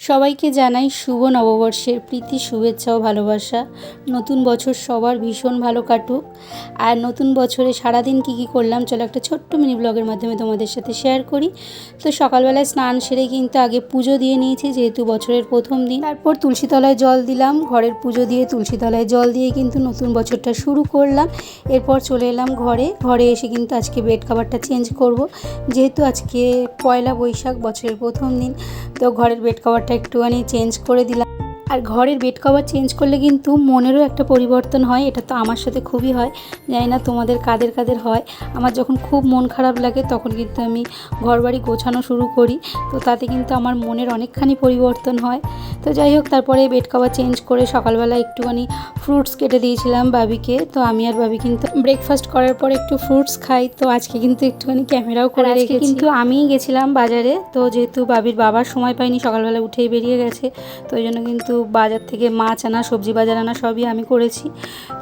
সবাইকে জানাই শুভ নববর্ষের প্রীতি শুভেচ্ছা ও ভালোবাসা। নতুন বছর সবার ভীষণ ভালো কাটুক। আর নতুন বছরে সারাদিন কী করলাম চলো একটা ছোট্ট মিনি ব্লগের মাধ্যমে তোমাদের সাথে শেয়ার করি। তো সকালবেলায় স্নান সেরে কিন্তু আগে পুজো দিয়ে নিয়েছি, যেহেতু বছরের প্রথম দিন। তারপর তুলসীতলায় জল দিলাম, ঘরের পুজো দিয়ে তুলসীতলায় জল দিয়ে কিন্তু নতুন বছরটা শুরু করলাম। এরপর চলে এলাম ঘরে এসে কিন্তু আজকে বেড কভারটা চেঞ্জ করব, যেহেতু আজকে পয়লা বৈশাখ, বছরের প্রথম দিন। তো ঘরের বেড কভারটা একটুখানি চেঞ্জ করে দিলাম। আর ঘরের বেড কভার চেঞ্জ করলে কিন্তু মনেরও একটা পরিবর্তন হয়, এটা তো আমার সাথে খুবই হয়। জানি না তোমাদের কাদের হয়। আমার যখন খুব মন খারাপ লাগে তখন কিন্তু আমি ঘরবাড়ি গোছানো শুরু করি, তো তাতে কিন্তু আমার মনের অনেকখানি পরিবর্তন হয়। তো যাই হোক, তারপরে বেড কভার চেঞ্জ করে সকালবেলা একটুখানি ফ্রুটস কেটে দিয়েছিলাম বাবিকে। তো আমি আর বাবি কিন্তু ব্রেকফাস্ট করার পর একটু ফ্রুটস খাই। তো আজকে কিন্তু একটুখানি ক্যামেরাও করে রেখেছি, কিন্তু আমিই গেছিলাম বাজারে। তো যেহেতু বাবির বাবার সময় পাইনি, সকালবেলা উঠেই বেরিয়ে গেছে, তো ওই জন্য কিন্তু বাজার থেকে মাছ আনা, সবজি বাজার আনা সবই আমি করেছি।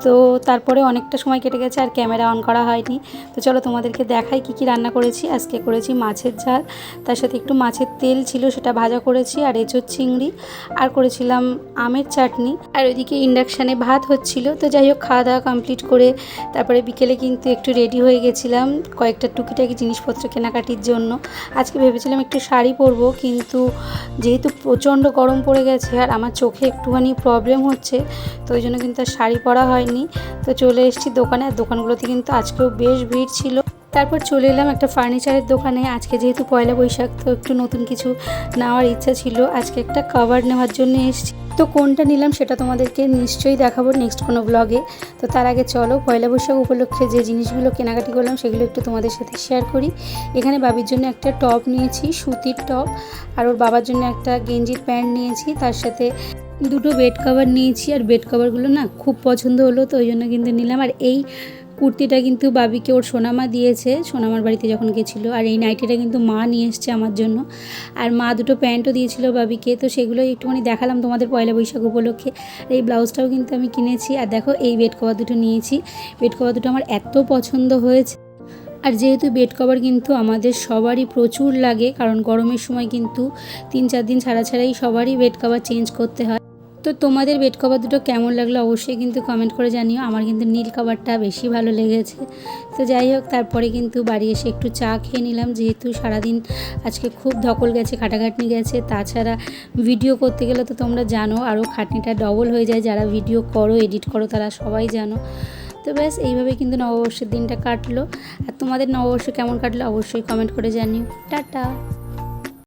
তো তারপরে অনেকটা সময় কেটে গেছে, আর ক্যামেরা অন করা হয়নি। তো চলো তোমাদেরকে দেখাই কী রান্না করেছি। আজকে করেছি মাছের ঝাল, তার সাথে একটু মাছের তেল ছিল সেটা ভাজা করেছি, আর এঁচোড় চিংড়ি, আর করেছিলাম আমের চাটনি। আর ওইদিকে ইন্ডাকশানে ভাত হচ্ছিল। তো যাই হোক, খাওয়া দাওয়া কমপ্লিট করে তারপরে বিকেলে কিন্তু একটু রেডি হয়ে গেছিলাম কয়েকটা টুকিটাকি জিনিসপত্র কেনাকাটির জন্য। আজকে ভেবেছিলাম একটু শাড়ি পরবো, কিন্তু যেহেতু প্রচণ্ড গরম পড়ে গেছে আর আমার চোখে একটুখানি প্রবলেম হচ্ছে, তো ওই জন্য কিন্তু আর শাড়ি পরা হয়নি। তো চলে এসেছি দোকানে, আর দোকানগুলোতে কিন্তু আজকেও বেশ ভিড় ছিল। তারপর চলে এলাম একটা ফার্নিচারের দোকানে। আজকে যেহেতু পয়লা বৈশাখ, তো একটু নতুন কিছু নেওয়ার ইচ্ছা ছিল। আজকে একটা কভার নেওয়ার জন্য এসেছি। তো কোনটা নিলাম সেটা তোমাদেরকে নিশ্চয়ই দেখাবো নেক্সট কোনো ব্লগে। তো তার আগে চলো পয়লা বৈশাখ উপলক্ষে যে জিনিসগুলো কেনাকাটি করলাম সেগুলো একটু তোমাদের সাথে শেয়ার করি। এখানে বাবির জন্য একটা টপ নিয়েছি, সুতির টপ, আর ওর বাবার জন্য একটা গেঞ্জির প্যান্ট নিয়েছি, তার সাথে দুটো বেড কভার নিয়েছি। আর বেড কভারগুলো না খুব পছন্দ হলো, তো ওই জন্য কিন্তু নিলাম। আর এই কুর্তিটা কিন্তু বাবিকে ওর সোনামা দিয়েছে, সোনামার বাড়িতে যখন গেছিলো। আর এই নাইটিটা কিন্তু মা নিয়ে এসছে আমার জন্য। আর মা দুটো প্যান্টও দিয়েছিল বাবিকে, তো সেগুলো একটুখানি দেখালাম তোমাদের পয়লা বৈশাখ উপলক্ষে। এই ব্লাউজটাও কিন্তু আমি কিনেছি। আর দেখো, এই বেড কভার দুটো নিয়েছি। বেড কভার দুটো আমার এত পছন্দ হয়েছে। আর যেহেতু বেড কভার কিন্তু আমাদের সবারই প্রচুর লাগে, কারণ গরমের সময় কিন্তু 3-4 দিন ছাড়াই সবারই বেড কভার চেঞ্জ করতে হয়। তো তোমাদের বেড কভার দুটো কেমন লাগলো অবশ্যই কিন্তু কমেন্ট করে জানিও। আমার কিন্তু নীল কভারটা বেশি ভালো লেগেছে। তো যাই হোক, তারপরে কিন্তু বাড়ি এসে একটু চা খেয়ে নিলাম, যেহেতু সারাদিন আজকে খুব ধকল গেছে, খাটাখাটনি গেছে। তাছাড়া ভিডিও করতে গেলে তো তোমরা জানো আরও খাটনিটা ডবল হয়ে যায়, যারা ভিডিও করো, এডিট করো, তারা সবাই জানো। তো ব্যাস এইভাবে কিন্তু নববর্ষের দিনটা কাটলো। আর তোমাদের নববর্ষ কেমন কাটলো অবশ্যই কমেন্ট করে জানিও। টাটা।